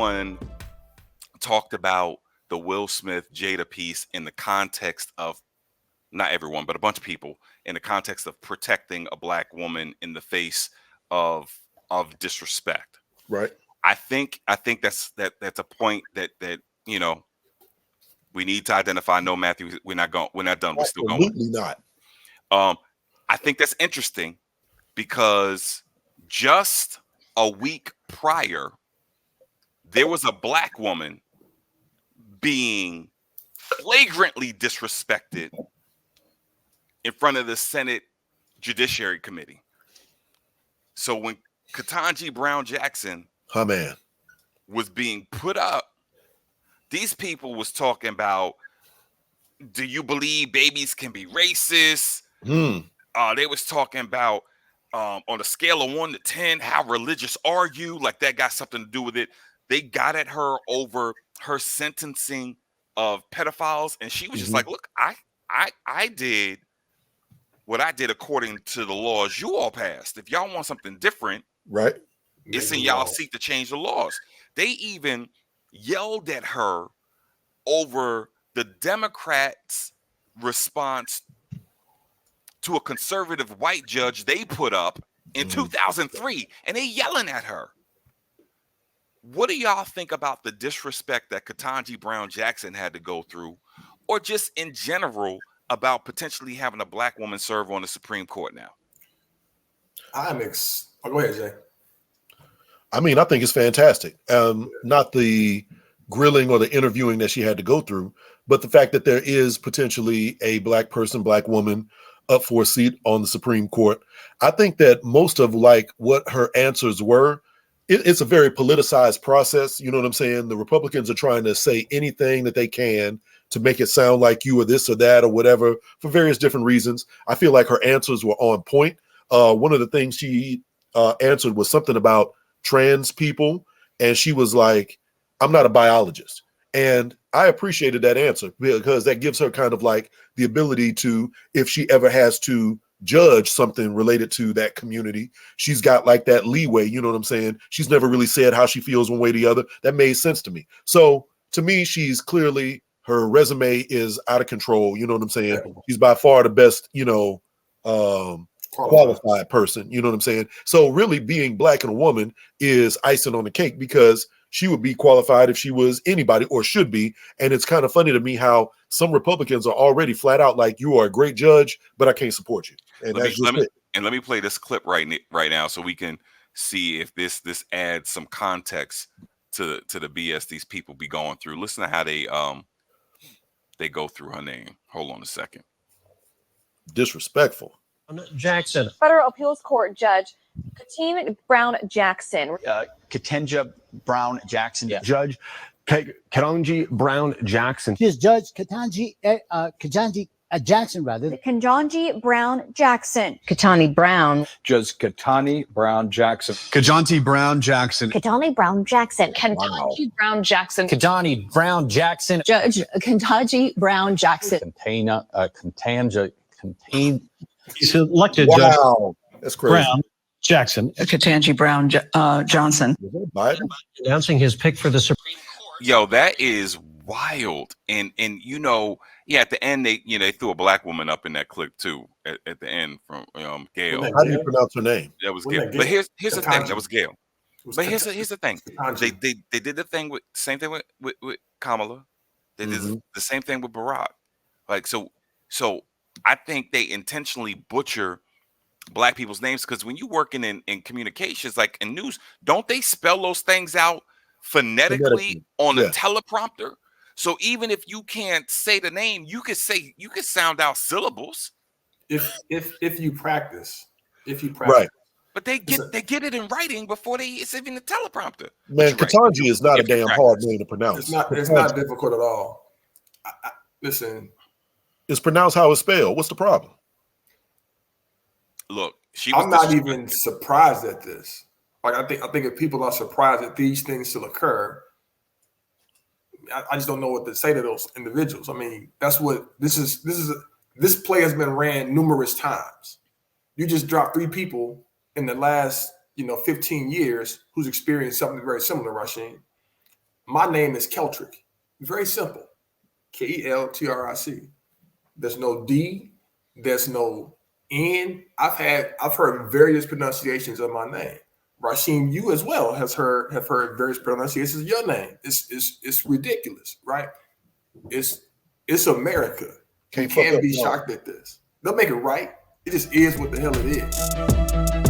everyone talked about the Will Smith Jada piece in the context of, not everyone, but a bunch of people, in the context of protecting a black woman in the face of disrespect. Right. I think that's a point that we need to identify. No, Matthew, we're not done. We're still going. Absolutely not. I think that's interesting because just a week prior, there was a black woman being flagrantly disrespected in front of the Senate Judiciary Committee. So when Ketanji Brown Jackson was being put up, these people was talking about, do you believe babies can be racist? They was talking about on a scale of 1 to 10, how religious are you? Like that got something to do with it. They got at her over her sentencing of pedophiles, and she was just like, look, I did what I did according to the laws you all passed. If y'all want something different, right, it's in y'all seek to change the laws. They even yelled at her over the Democrats' response to a conservative white judge they put up in 2003, and they yelling at her. What do y'all think about the disrespect that Ketanji Brown Jackson had to go through, or just in general about potentially having a black woman serve on the Supreme Court now? Go ahead, Jay. I mean, I think it's fantastic. Not the grilling or the interviewing that she had to go through, but the fact that there is potentially a black person, black woman up for a seat on the Supreme Court. I think that most of like what her answers were, it's a very politicized process. You know what I'm saying? The Republicans are trying to say anything that they can to make it sound like you or this or that or whatever for various different reasons. I feel like her answers were on point. One of the things she answered was something about trans people. And she was like, I'm not a biologist. And I appreciated that answer because that gives her kind of like the ability to, if she ever has to judge something related to that community, she's got like that leeway. You know what I'm saying? She's never really said how she feels one way or the other. That made sense to me. So to me, she's clearly, her resume is out of control. You know what I'm saying? She's by far the best, qualified person. You know what I'm saying? So really being black and a woman is icing on the cake because she would be qualified if she was anybody, or should be. And it's kind of funny to me how some Republicans are already flat out like, you are a great judge, but I can't support you. And let me play this clip right now so we can see if this adds some context to the BS these people be going through. Listen to how they go through her name. Hold on a second. Disrespectful. Jackson. Federal Appeals Court Judge Ketanji Brown Jackson. Ketanji Brown Jackson. Yeah. Judge Ketanji Brown Jackson. She is Judge Ketanji Jackson, rather. Ketanji Brown Jackson. Ketanji Brown. Judge Ketanji Brown Jackson. Ketanji Brown Jackson. Ketanji Brown Jackson. Ketanji Brown Jackson. Ketanji Brown Jackson. Judge Ketanji Brown Jackson. He's elected. Wow, that's crazy. Brown Jackson. Ketanji Brown Johnson. Biden announcing his pick for the Supreme Court. Yo, that is wild. And at the end they threw a black woman up in that clip too. At the end from Gail. How do you pronounce her name? That was Gail. But here's the thing. That was Gail. But here's the thing. They did the thing with same thing with Kamala. They did the same thing with Barack. Like so I think they intentionally butcher black people's names because when you're working in communications, like in news, don't they spell those things out phonetically on a teleprompter? So even if you can't say the name, you could sound out syllables. If you practice. Right. But they get it in writing before it's even a teleprompter. Man, Ketanji is not a damn hard name to pronounce. It's not difficult at all. Listen. It's pronounced how it's spelled. What's the problem? Look, I'm not even surprised at this. Like I think if people are surprised that these things still occur, I just don't know what to say to those individuals. I mean, that's what this play has been ran numerous times. You just dropped 3 people in the last 15 years who's experienced something very similar, Rasheem. My name is Keltrick. Very simple. Keltric. There's no D. There's no N. I've heard various pronunciations of my name. Rasheem, you as well have heard various pronunciations of your name. It's ridiculous, right? It's America. You can't be shocked at this. They'll make it right. It just is what the hell it is.